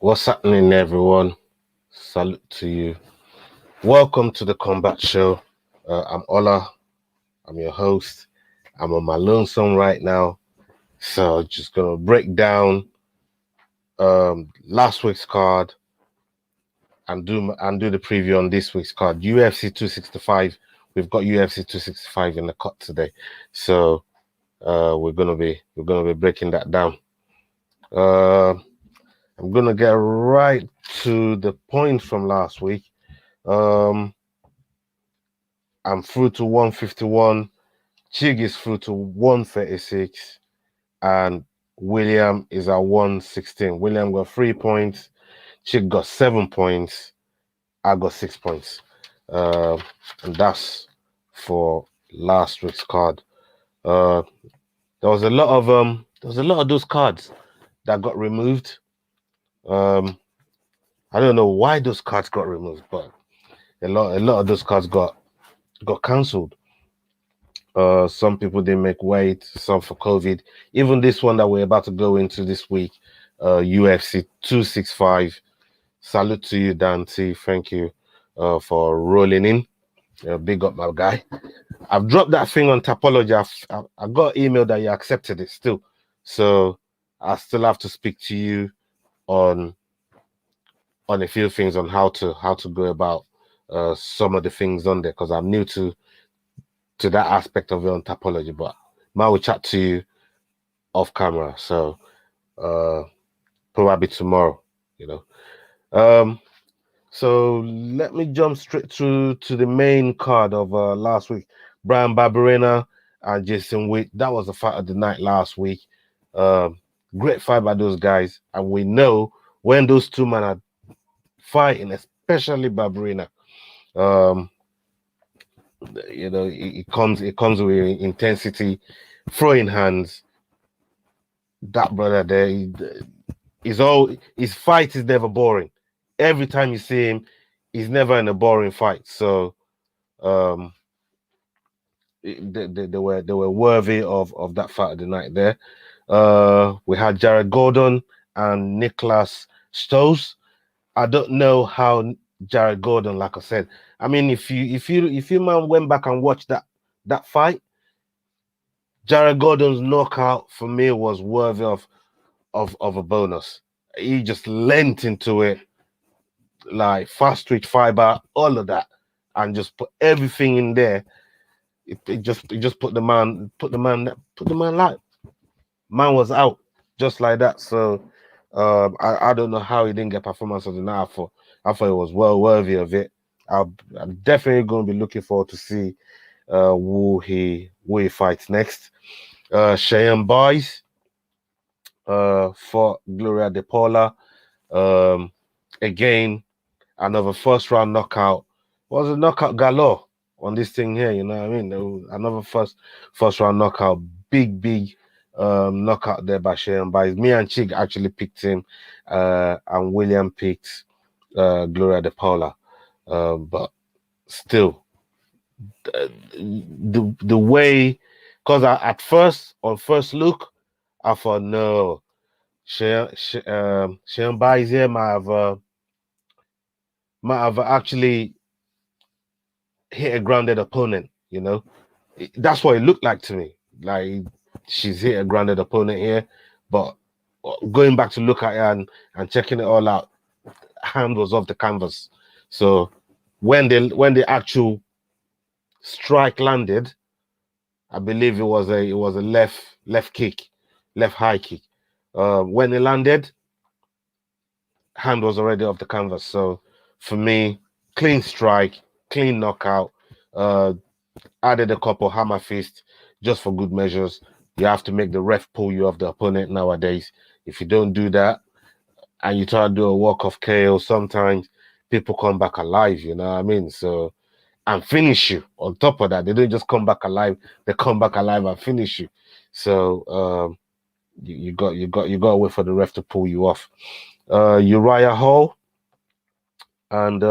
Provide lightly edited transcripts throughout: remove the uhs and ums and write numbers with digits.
What's happening, everyone? Salute to you. Welcome to the Combat Show. I'm Ola. I'm your host. I'm on my lonesome right now, so just gonna break down last week's card and do the preview on this week's card. UFC 265. We've got UFC 265 in the cut today, so we're gonna be breaking that down. I'm gonna get right to the point from last week. I'm through to 151. Chig is through to 136, and William is at 116. William got 3 points. Chig got 7 points. I got 6 points. And that's for last week's card. There was a lot of those cards that got removed. I don't know why those cards got removed, but a lot of those cards got cancelled. Some people didn't make weight, some for COVID. Even this one that we're about to go into this week, UFC 265. Salute to you, Dante. Thank you for rolling in. Big up, my guy. I've dropped that thing on Tapology. I got email that you accepted it still. So I still have to speak to you on a few things on how to go about some of the things on there, because I'm new to that aspect of it on Tapology, but I will chat to you off camera, so probably tomorrow, so let me jump straight through to the main card of last week. Brian Barberena and Jason Witt. That was the fight of the night last week. Great fight by those guys, and we know when those two men are fighting, especially Barberena, it comes with intensity, throwing hands. That brother there, his fight is never boring. Every time you see him, he's never in a boring fight. So they were worthy of that fight of the night there. We had Jared Gordon and Nicholas Stoes. I don't know how Jared Gordon, like I said, I mean, if you man went back and watched that fight, Jared Gordon's knockout for me was worthy of a bonus. He just leant into it, like fast twitch fiber, all of that, and just put everything in there. It just put the man live. Man was out just like that. So I don't know how he didn't get performance of the night. I thought it was well worthy of it. I'm definitely going to be looking forward to see who he fights next. Cheyenne Boys for Gloria De Paula. Again, another first round knockout. Was a knockout galore on this thing here, you know what I mean? There was another first round knockout, big knockout there by Cheyenne Boys. Me and Chig actually picked him, and William picked Gloria De Paula. But still, the way, because at first, on first look, I thought, no, Cheyenne Boys here might have actually hit a grounded opponent, That's what it looked like to me. Like, she's hit a grounded opponent here, but going back to look at it and checking it all out, hand was off the canvas. So when the actual strike landed, I believe it was a left kick, left high kick. When it landed, hand was already off the canvas. So for me, clean strike, clean knockout. Added a couple hammer fist just for good measures. You have to make the ref pull you off the opponent nowadays. If you don't do that and you try to do a walk of KO, sometimes people come back alive, you know what I mean? So, and finish you. On top of that, they don't just come back alive, they come back alive and finish you. So you got to wait for the ref to pull you off. Uriah Hall and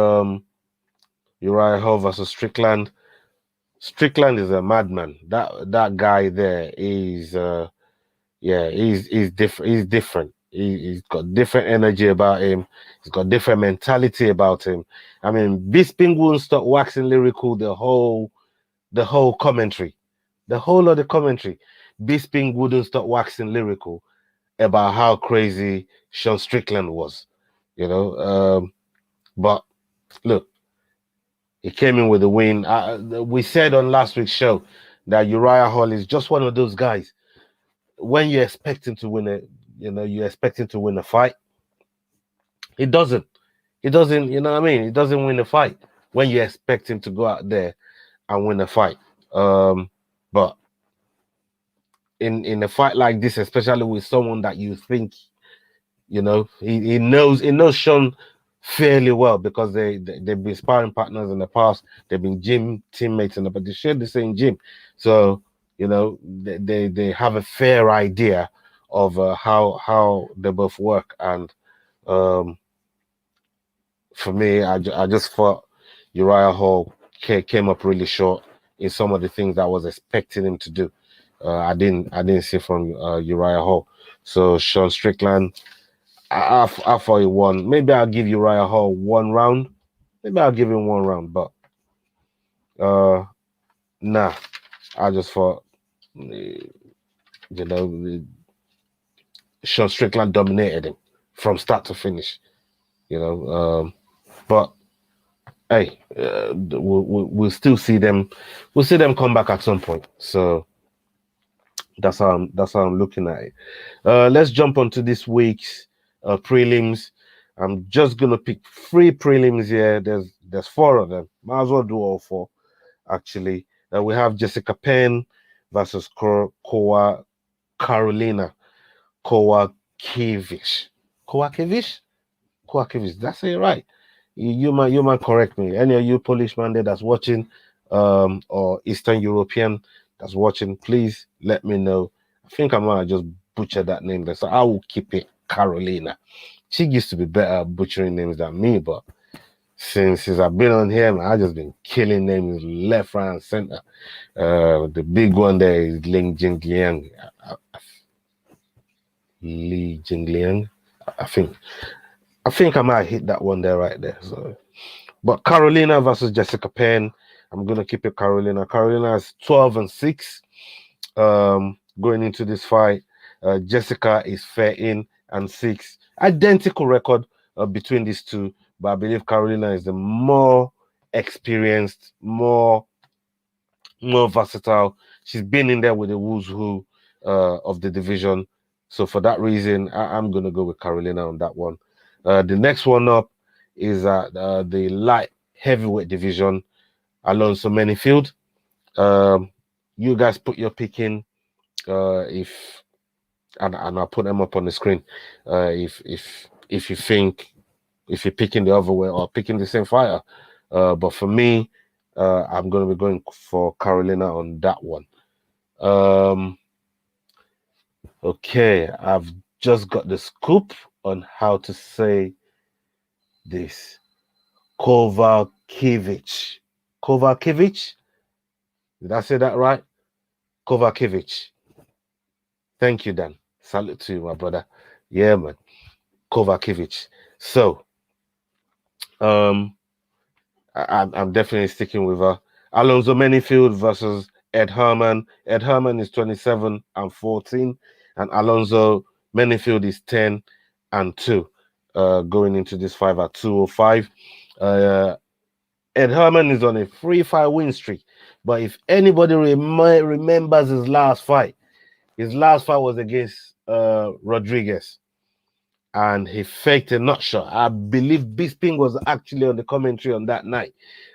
Uriah Hall versus Strickland. Strickland is a madman. That guy there is he's different. He's different. He's got different energy about him. He's got different mentality about him. I mean, Bisping wouldn't stop waxing lyrical the whole commentary, the whole of the commentary. Bisping wouldn't stop waxing lyrical about how crazy Sean Strickland was, you know. But look, he came in with a win. We said on last week's show that Uriah Hall is just one of those guys. When you expect him to win it, you know, you expect him to win a fight. He doesn't. He doesn't. You know what I mean? He doesn't win a fight when you expect him to go out there and win a fight. But in a fight like this, especially with someone that you think, you know, he knows Sean fairly well because they've been sparring partners in the past. They've been gym teammates but they share the same gym. So, you know, they have a fair idea of how they both work. And for me, I just thought Uriah Hall came up really short in some of the things I was expecting him to do. I didn't see from Uriah Hall. So Sean Strickland, I thought he won. Maybe I'll give Uriah Hall 1 round. Maybe I'll give him 1 round, but nah. I just thought, you know, Sean Strickland dominated him from start to finish. You know, but hey, we'll still see them. We'll see them come back at some point. So that's how I'm looking at it. Let's jump onto this week's prelims. I'm just gonna pick 3 prelims here. There's 4 of them. Might as well do all 4. Actually, we have Jessica Penn versus Carolina Kowalkiewicz. Kowalkiewicz. That's it, right? You might correct me. Any of you Polish man there that's watching, or Eastern European that's watching, please let me know. I think I might just butcher that name there, so I will keep it Carolina. She used to be better at butchering names than me, but since I've been on here, man, I've just been killing names left, right, and center. The big one there is Ling Jingliang. Li Jingliang. I think I might hit that one there right there. So, but Carolina versus Jessica Penn, I'm gonna keep it Carolina. Carolina is 12-6 going into this fight. Jessica is 13-6. Identical record between these two, but I believe Carolina is the more experienced, more versatile. She's been in there with the who's who of the division. So for that reason, I'm gonna go with Carolina on that one. The next one up is the light heavyweight division. Alonso Menifield. You guys put your pick in. And I'll put them up on the screen. If you think if you're picking the other way or picking the same fighter. But for me, I'm going to be going for Carolina on that one. Okay, I've just got the scoop on how to say this. Kowalkiewicz. Did I say that right? Kowalkiewicz. Thank you, Dan. Salute to you, my brother. Yeah, man. Kowalkiewicz. So, I'm definitely sticking with her. Alonso Menifield versus Ed Herman. Ed Herman is 27-14, and Alonso Menifield is 10-2. Going into this fight at 205. Ed Herman is on a 3-5 win streak, but if anybody remembers his last fight was against Rodriguez, and he faked a nut shot. I believe Bisping was actually on the commentary on that night.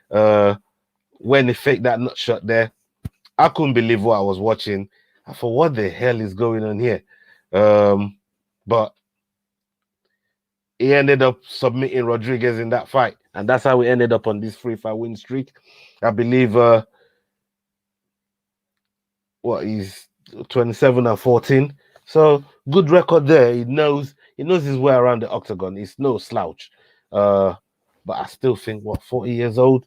When he faked that nut shot there, I couldn't believe what I was watching. I thought, what the hell is going on here? But he ended up submitting Rodriguez in that fight, and that's how we ended up on this 3-5 win streak. I believe he's 27-14. So good record there. He knows his way around the octagon. It's no slouch. But I still think, 40 years old?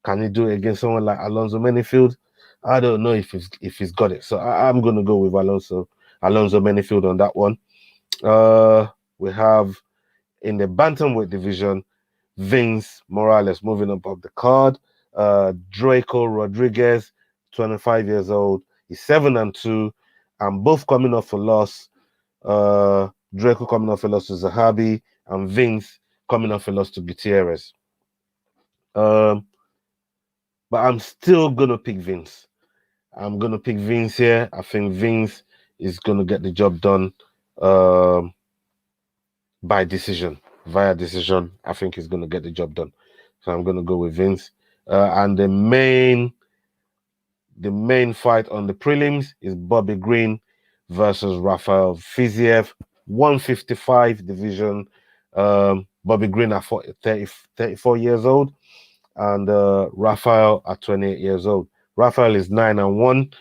Can he do it against someone like Alonso Menifield? I don't know if he's got it. So I'm gonna go with Alonso Menifield on that one. We have in the bantamweight division, Vince Morales moving up the card. Draco Rodriguez, 25 years old. He's 7-2, and both coming off a loss. Draco coming off a loss to Zahabi, and Vince coming off a loss to Gutierrez. But I'm still gonna pick Vince. I'm gonna pick Vince here. I think Vince is gonna get the job done by decision, via decision. I think he's gonna get the job done. So I'm gonna go with Vince. And the main fight on the prelims is Bobby Green versus Rafael Fiziev, 155 division. Bobby Green at 34 years old, and Rafael at 28 years old. Rafael is 9-1,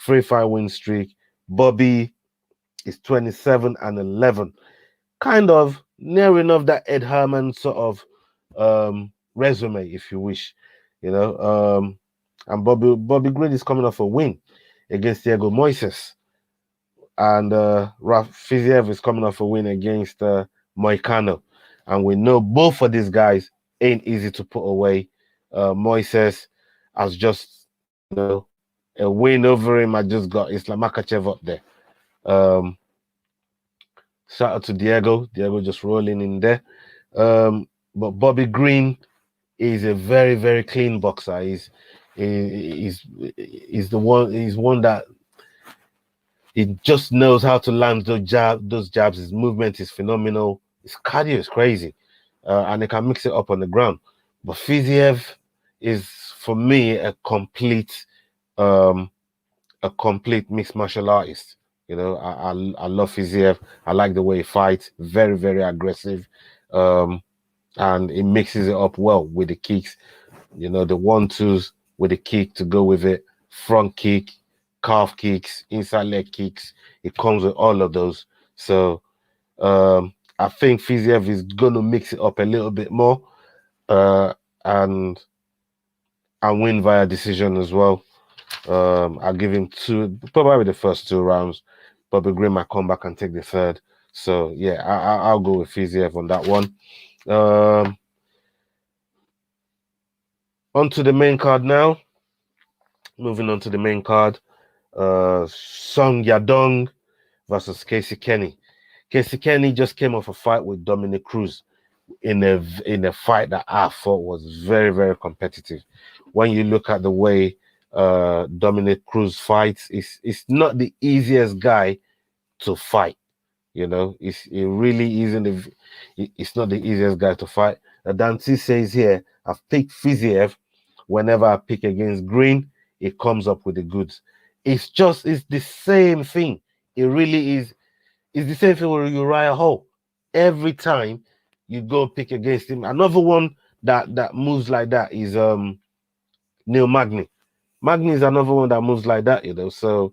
3-5 win streak. Bobby is 27-11, kind of near enough that Ed Herman sort of resume, if you wish, you know. And Bobby Green is coming off a win against Diego Moises, and Fiziev is coming off a win against Moicano, and we know both of these guys ain't easy to put away. Moises has just, you know, a win over him. I just got Islam Makachev up there. Shout out to Diego. Diego just rolling in there. But Bobby Green is a very, very clean boxer. He's the one. He's one that he just knows how to land those jabs. His movement is phenomenal. His cardio is crazy, and he can mix it up on the ground. But Fiziev is, for me, a complete mixed martial artist. You know, I love Fiziev. I like the way he fights. Very, very aggressive, and he mixes it up well with the kicks. You know, the 1-2s with the kick to go with it. Front kick, calf kicks, inside leg kicks. It comes with all of those. So I think Fiziev is gonna mix it up a little bit more, and win via decision as well. I'll give him probably the first 2 rounds. Bobby Green might come back and take the third. So yeah, I'll go with Fiziev on that one. On to the main card now. Moving on to the main card. Song Yadong versus Casey Kenny. Casey Kenny just came off a fight with Dominic Cruz in a fight that I thought was very, very competitive. When you look at the way Dominic Cruz fights, it's not the easiest guy to fight. You know, it really isn't. It's not the easiest guy to fight. Dante says here, I've picked Fiziev. Whenever I pick against Green, it comes up with the goods. It's the same thing. It really is. It's the same thing with Uriah Hall. Every time you go pick against him, another one that moves like that is Neil Magny. Magny is another one that moves like that, you know. So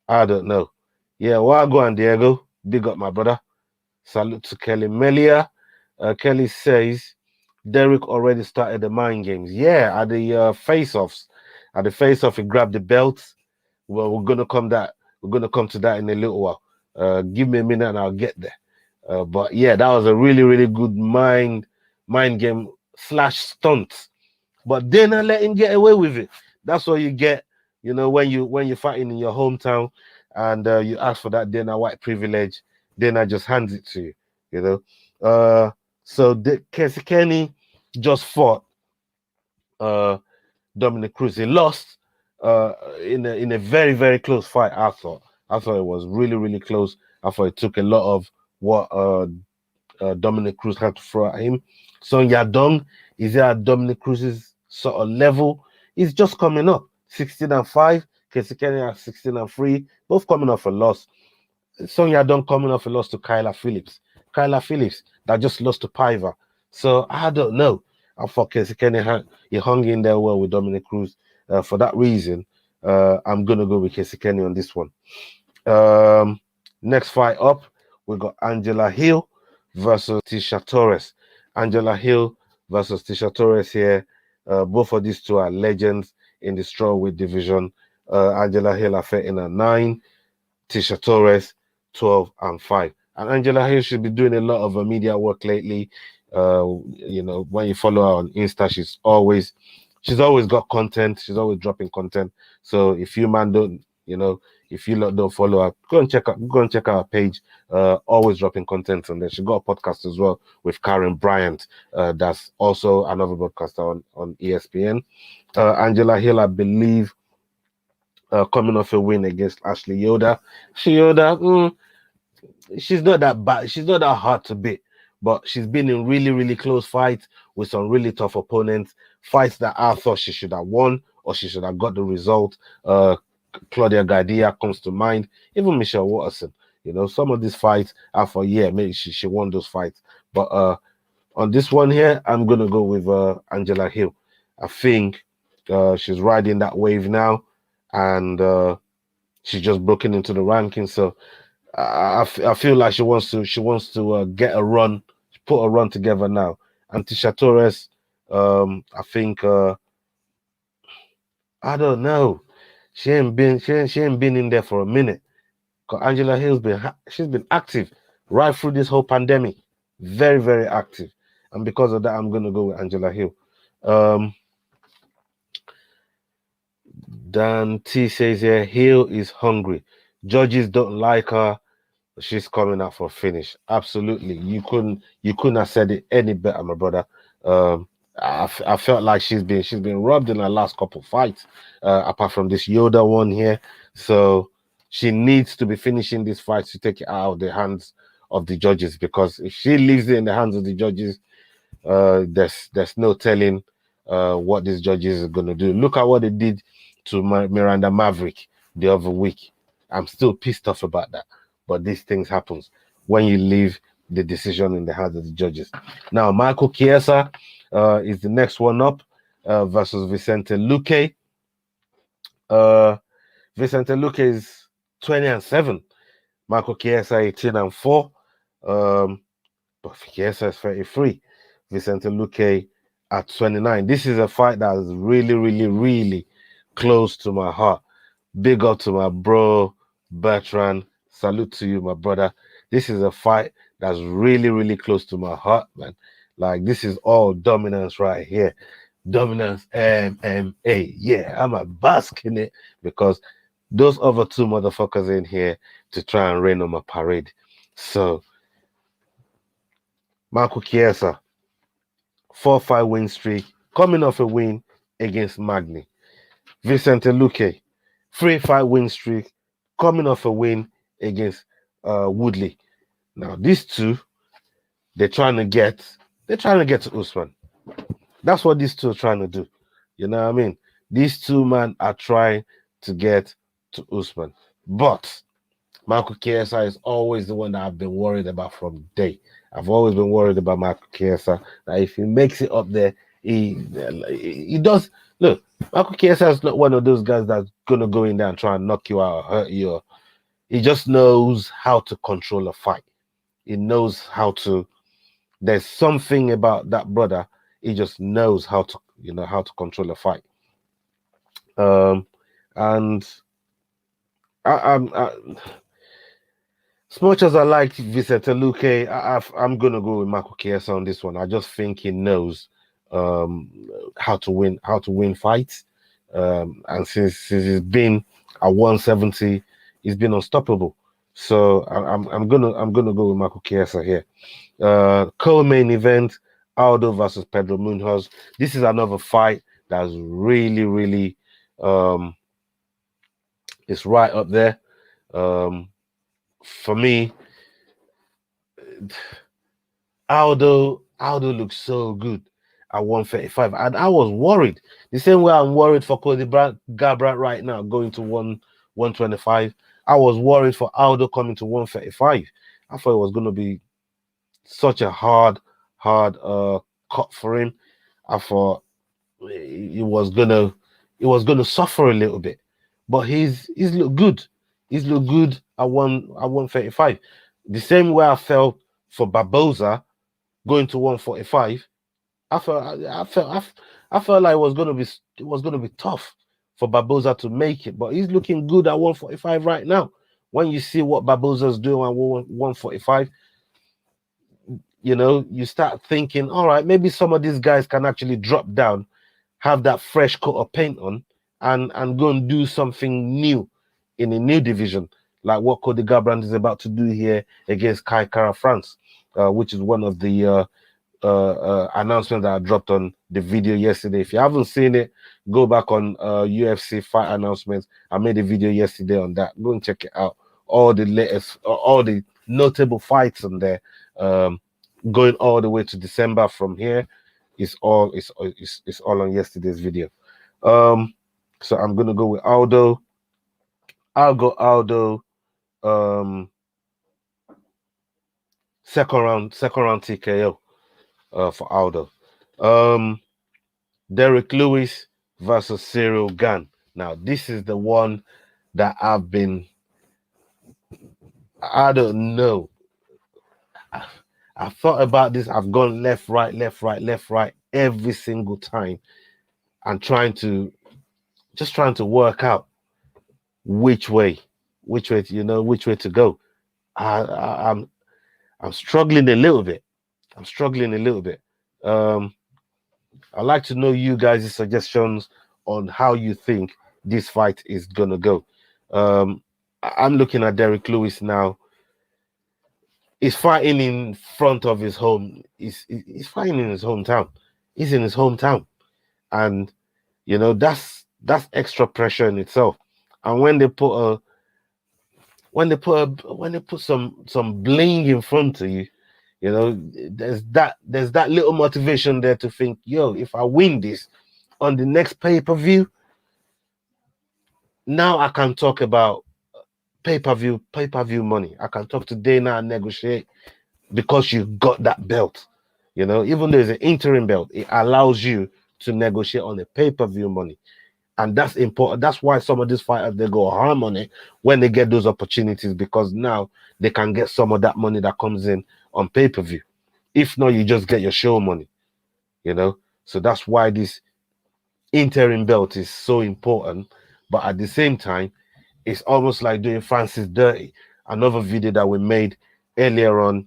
I don't know. Yeah, well, go on, Diego. Big up, my brother. Salute to Kelly Melia. Kelly says Derrick already started the mind games. Yeah, at the face-offs. At the face-off, he grabbed the belts. Well, we're gonna come to that in a little while. Give me a minute and I'll get there. But yeah, that was a really, really good mind game / stunt. But Dana let him get away with it. That's what you get, you know, when you're fighting in your hometown and you ask for that Dana White privilege. Dana just hands it to you, you know. So Casey Kenny just fought Dominic Cruz. He lost in a very, very close fight. I thought it was really, really close. I thought it took a lot of what Dominic Cruz had to throw at him. So Yadong is at Dominic Cruz's sort of level. He's just coming up, 16-5. Casey Kenny at 16-3, both coming off a loss. Song Yadong coming off a loss to Kyla Phillips. Kyla Phillips that just lost to Piver. So I don't know. I thought Casey Kenny he hung in there well with Dominic Cruz. For that reason, I'm gonna go with Casey Kenny on this one. Next fight up, we got Angela Hill versus Tisha Torres. Angela Hill versus Tisha Torres here. Both of these two are legends in the strawweight division. Angela Hill at 13-9, Tisha Torres 12-5. And Angela Hill should be doing a lot of media work lately. You know, when you follow her on Insta, she's always got content. She's always dropping content. So if you man don't, you know, if you lot don't follow her, go and check out her page. Always dropping content on there. She got a podcast as well with Karen Bryant. That's also another broadcaster on ESPN. Angela Hill, I believe, coming off a win against Ashley Yoda. She's not that bad. She's not that hard to beat, but she's been in really, really close fights with some really tough opponents. Fights that I thought she should have won or she should have got the result. Claudia Gardia comes to mind. Even Michelle Watterson. You know, some of these fights are for maybe she won those fights. But on this one here, I'm gonna go with Angela Hill. I think she's riding that wave now, and she's just broken into the rankings. So I feel like she wants to get a run, put a run together now. And Tisha Torres, I think I don't know. She ain't been in there for a minute. Cause Angela Hill's she's been active right through this whole pandemic, very, very active. And because of that, I'm gonna go with Angela Hill. Dan T says here, Hill is hungry. Judges don't like her. She's coming out for a finish. Absolutely. You couldn't have said it any better, my brother. I felt like she's been robbed in her last couple of fights, apart from this Yoda one here. So she needs to be finishing this fight to take it out of the hands of the judges, because if she leaves it in the hands of the judges, there's no telling what these judges are gonna do. Look at what they did to Miranda Maverick the other week. I'm still pissed off about that. But these things happens when you leave the decision in the hands of the judges. Now, Michael Chiesa is the next one up versus Vicente Luque. Vicente Luque is 20-7. Michael Chiesa 18-4. But Chiesa is 33. Vicente Luque at 29. This is a fight that is really, really, really close to my heart. Big up to my bro, Bertrand. Salute to you, my brother. This is a fight that's really, really close to my heart, man. Like, this is all dominance right here. Dominance MMA. Yeah, I'm a bask in it, because those other two motherfuckers in here to try and rain on my parade. So, Marco Chiesa, 4-5 win streak, coming off a win against Magny. Vicente Luque, 3-5 win streak, coming off a win against Woodley. Now these two, they're trying to get to Usman. That's what these two are trying to do. You know what I mean? These two men are trying to get to Usman. But Michael Chiesa is always the one that I've been worried about from day. I've always been worried about Michael Chiesa. That if he makes it up there, he does. Look, Michael Chiesa is not one of those guys that's gonna go in there and try and knock you out or hurt you. He just knows how to control a fight. He knows how to. There's something about that brother. He just knows how to, how to control a fight. And I as much as I like Vicente Luque, I'm gonna go with Marco Chiesa on this one. I just think he knows how to win fights. And since he's been at 170, he's been unstoppable. So I'm gonna go with Marco Chiesa here. Co-main event, Aldo versus Pedro Munoz. This is another fight that's really, really it's right up there. For me, Aldo looks so good at 135, and I was worried the same way I'm worried for Cody Garbrandt right now going to 125. I was worried for Aldo coming to 135. I thought it was going to be such a hard cut for him. I thought he was gonna suffer a little bit, but he's looked good. He's looked good at 135. The same way I felt for Barboza going to 145. I felt like it was gonna be tough for Barboza to make it, but he's looking good at 145 right now. when you see what Barboza's doing at 145, you know, you start thinking, all right, maybe some of these guys can actually drop down, have that fresh coat of paint on, and go and do something new in a new division, like what Cody Garbrandt is about to do here against Kai Kara France, which is one of the announcement that I dropped on the video yesterday. If you haven't seen it, go back on UFC fight announcements. I made a video yesterday on that. Go and check it out. All the latest, all the notable fights on there, going all the way to December from here. It's all on yesterday's video. So I'm gonna go with Aldo. I'll go Aldo. Second round TKO. For Aldo. Derrick Lewis versus Cyril Gane. Now, this is the one that I don't know. I've thought about this. I've gone left, right, left, right, left, right every single time and trying to work out which way to go. I'm struggling a little bit. I'd like to know you guys' suggestions on how you think this fight is gonna go. I'm looking at Derrick Lewis now. He's fighting in front of his home. He's fighting in his hometown. He's in his hometown, and you know that's extra pressure in itself. And when they put some bling in front of you, you know, there's that little motivation there to think, yo, if I win this on the next pay-per-view, now I can talk about pay-per-view money. I can talk to Dana and negotiate because you got that belt. You know, even though it's an interim belt, it allows you to negotiate on the pay-per-view money. And that's important. That's why some of these fighters, they go harm on it when they get those opportunities, because now they can get some of that money that comes in on pay-per-view. If not, you just get your show money, you know? So that's why this interim belt is so important. But at the same time, it's almost like doing Francis dirty. Another video that we made earlier on,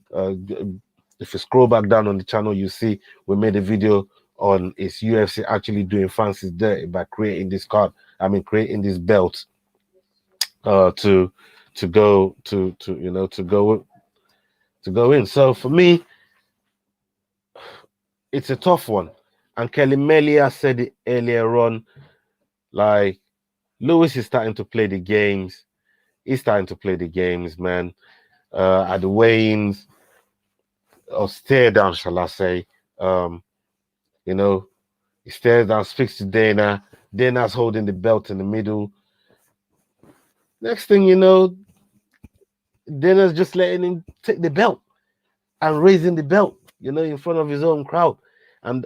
if you scroll back down on the channel, you see we made a video on is UFC actually doing Francis dirty by creating this card. I mean, creating this belt to go in. So for me, it's a tough one. And Kelly Melia said it earlier on, like Lewis is starting to play the games. He's starting to play the games, man. At the weigh-ins, or stare down, shall I say? You know, he stares down, speaks to Dana. Dana's holding the belt in the middle. Next thing you know, Dana's just letting him take the belt and raising the belt, you know, in front of his own crowd. And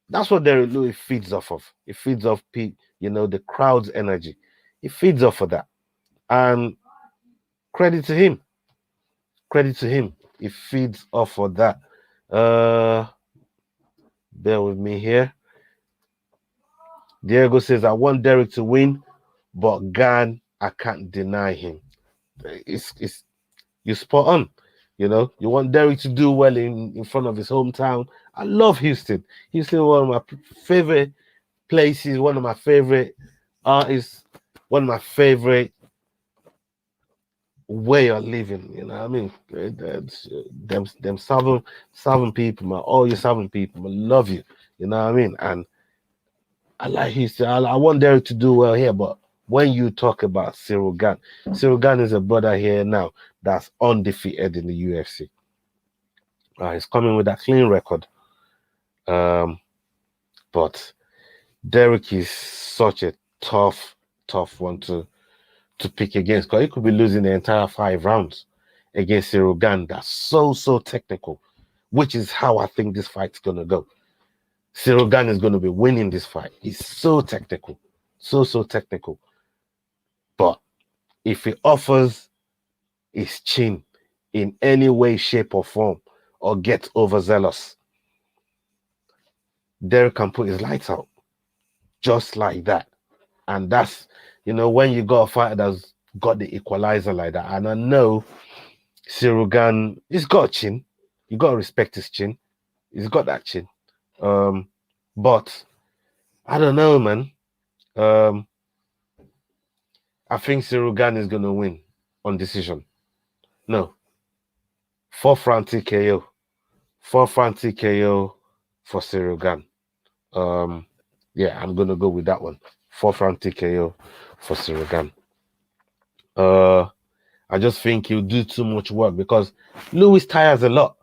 that's what Derrick Lewis feeds off of. It feeds off, you know, the crowd's energy. It feeds off of that. And credit to him. It feeds off of that. Bear with me here. Diego says, I want Derrick to win, but Gane, I can't deny him. It's you're spot on. You know, you want Derrick to do well in front of his hometown. I love Houston. Houston, one of my favorite places, one of my favorite artists, one of my favorite way of living. You know what I mean? Them southern people, man. All you southern people, I love you. You know what I mean? And I like Houston. I want Derrick to do well here, but when you talk about Cyril Gane is a brother here now that's undefeated in the UFC. He's coming with a clean record. But Derrick is such a tough one to pick against, because he could be losing the entire 5 rounds against Cyril Gane. That's so technical, which is how I think this fight's gonna go. Cyril Gane is going to be winning this fight. He's so technical, so technical. But if he offers his chin in any way, shape, or form, or gets overzealous, Derrick can put his lights out just like that. And that's, you know, when you got a fighter that's got the equalizer like that. And I know Cyril Gane, he's got a chin. You got to respect his chin. He's got that chin. But I don't know, man. I think Cyril Gane is going to win on decision. No. 4th round TKO. 4th round TKO for Cyril Gane. Yeah, I'm going to go with that one. 4th round TKO for Cyril Gane. I just think he'll do too much work because Lewis tires a lot.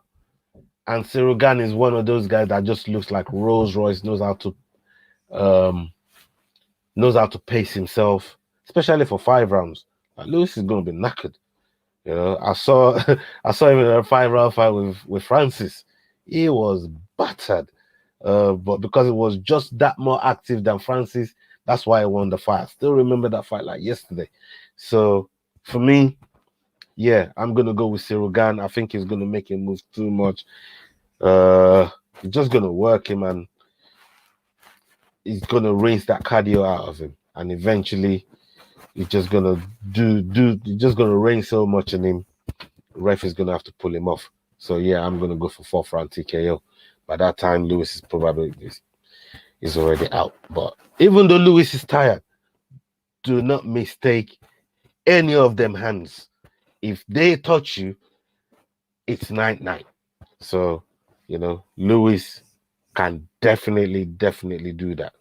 And Cyril Gane is one of those guys that just looks like Rolls Royce, knows how to pace himself, especially for 5 rounds. Like, Lewis is going to be knackered. You know, I saw him in a 5-round fight with Francis. He was battered. But because it was just that more active than Francis, that's why I won the fight. I still remember that fight like yesterday. So for me, yeah, I'm gonna go with Cyril Gane. I think he's gonna make him move too much. He's just gonna work him and he's gonna rinse that cardio out of him. And eventually he's just gonna he's just gonna rain so much in him. The ref is gonna have to pull him off. So yeah, I'm gonna go for 4th round TKO. By that time, Lewis is probably is already out. But even though Lewis is tired, do not mistake any of them hands. If they touch you, it's 9-9. So, you know, Lewis can definitely do that.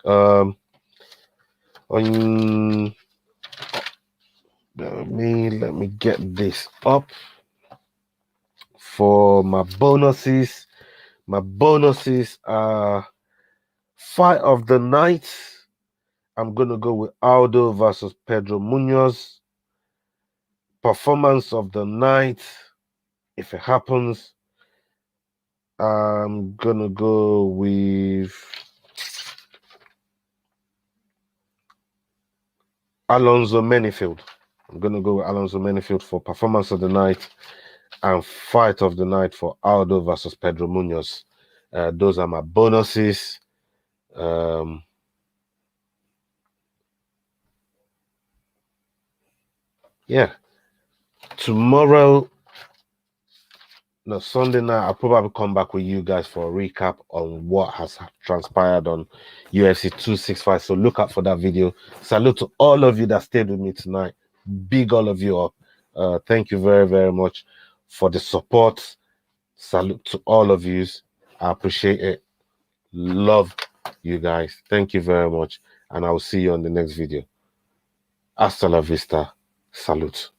Let me get this up for my bonuses. My bonuses are fight of the night. I'm gonna go with Aldo versus Pedro Munoz. Performance of the night, if it happens, I'm gonna go with Alonzo Menifield. I'm gonna go with Alonzo Menifield for performance of the night and fight of the night for Aldo versus Pedro Munoz. Those are my bonuses. Yeah. Tomorrow, no, Sunday night, I'll probably come back with you guys for a recap on what has transpired on UFC 265. So look out for that video. Salute to all of you that stayed with me tonight. Big all of you up. Thank you very, very much for the support. Salute to all of you. I appreciate it. Love you guys. Thank you very much. And I will see you on the next video. Hasta la vista. Salute.